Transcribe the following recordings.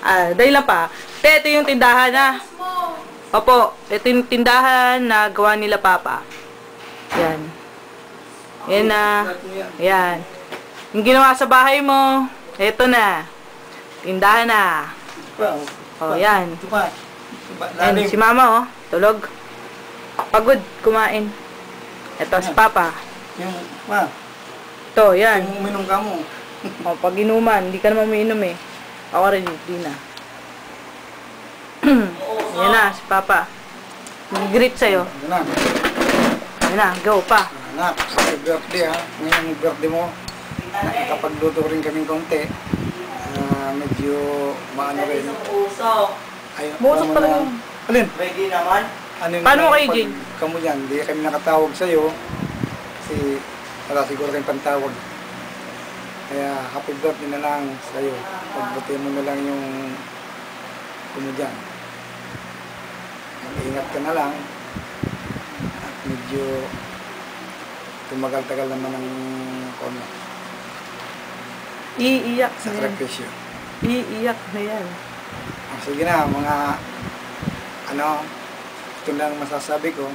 Dahil lang pa. Ito yung tindahan na. Opo, ito yung tindahan na gawa nila Papa. Yan. Yan na. Yan. Yung ginawa sa bahay mo, ito na. Tindahan na. Oh, yan. Yan, si Mama, oh. Tulog. Pagod, kumain. Ito, si Papa. Yung, ma. Ito, yan. Yung uminom ka mo. Oh, pag inuman, hindi ka naman umiinom eh. Ako rin, hindi na. Yan na, si Papa. Mag-greet sa'yo. Yan na. Yan na, go pa. Anak, sa birthday ha. Ngayon yung birthday mo. Nakakapagluto rin kaming konti. Medyo maano rin. Musok talaga. Alin? Ready naman? Paano mo kayo, Jane? Kamu yan, hindi kami nakatawag sa'yo. Kasi wala siguro kayong pantawag. Kaya happy birthday na lang sa'yo. Pagbuti mo na lang yung kumudyan. Ingat ka na lang. At medyo tumagal-tagal naman ang kono. Iiyak Sa na yan. sakripisyo. Iiyak na yan. Sige na, mga ano, ito lang masasabi ko.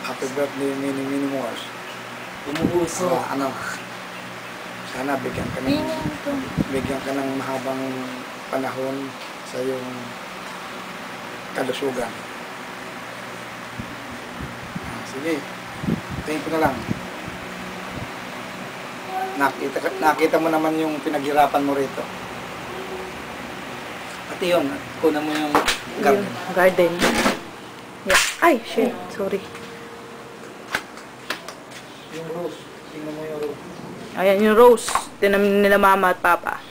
Happy birthday, Mini Moors. Umuuso. Sana bigyan ka ng mahabang panahon sa iyong kalusugan. Sige, tingin ko na lang. Nakita mo naman yung pinaghirapan mo rito. Pati yun, kunan mo yung garden. Garden. Yeah. Ay, shit. Sorry. Yung rose. Tingnan mo yung rose. Ayan yung rose. Tinamin nila Mama at Papa.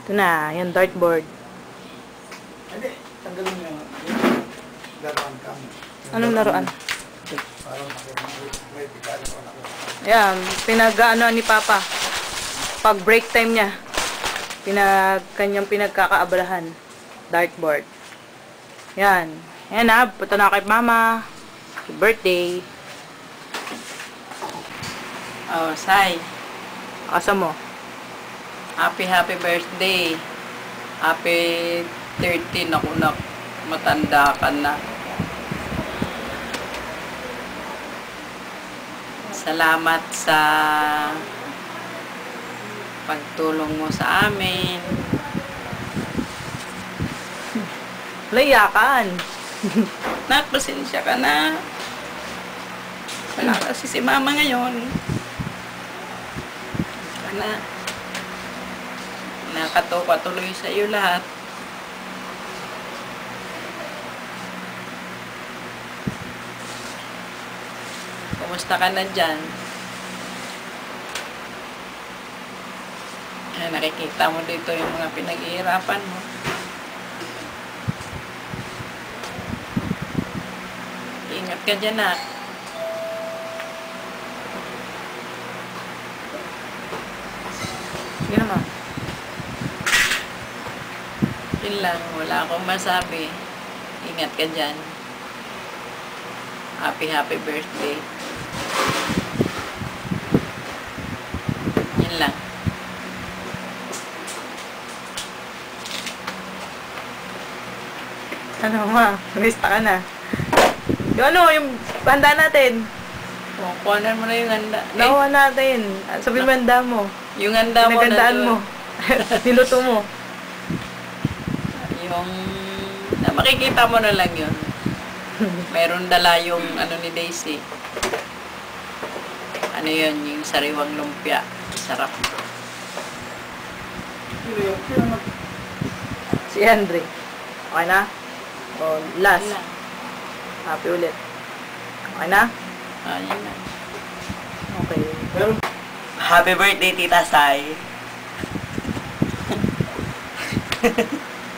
Ito na, yung dartboard. Hindi, tanggalin mo yung laruan ka. Anong laruan? Parang may pikado ko na. Ayan, pinag-ano ni Papa. Pag break time niya. Kanyang pinagkakaabalahan. Dartboard. Yan. Yan na, punta na kay Mama. Happy birthday. Oh, Sai. Asa mo? Happy birthday. Happy 13 ako na matanda ka na. Salamat sa pagtulong mo sa amin. Layakan. Pasensya ka na. Wala kasi si Mama ngayon. Sana nakatuwa tuloy sa iyo lahat. Kumusta ka na dyan? Nakikita mo dito yung mga pinag-iirapan mo. Ingat ka dyan, ha. Sige naman. Yun lang, wala akong masabi. Ingat ka dyan. Happy birthday. Yun lang. Ano ma? Mista ka na. Yung ano, yung handa natin. Kuhanan mo na yung handa. Nakuha natin. Sabi mo handa mo. Yung handa mo Pinagandaan mo. Niluto mo. Yung makikita mo na lang yun. Meron dala yung ano ni Daisy. Ano yun, yung sariwang lumpia. Sarap. Si Andre. Okay na? O, last. Happy ulit. Okay na? Ayun na. Okay. Happy birthday, Tita Sai.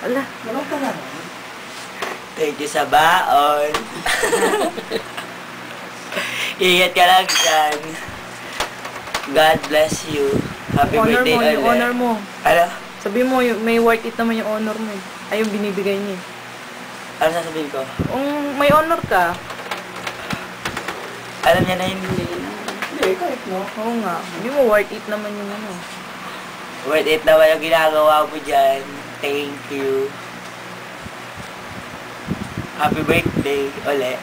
Ala. Ano ka na? Thank you sa baon. Ingat ka lang dyan. God bless you. Happy Honor birthday mo, ulit. yung honor mo. Ano? Sabi mo, may worth it naman yung honor mo. Ay, yung binibigay niya. Ano sasabihin ko? Kung may honor ka, Alam niya na hindi. Hindi, kahit no. oo nga. Hindi mo worth it naman yung ano. Worth it naman yung ginagawa mo dyan. Thank you. Happy birthday ulit.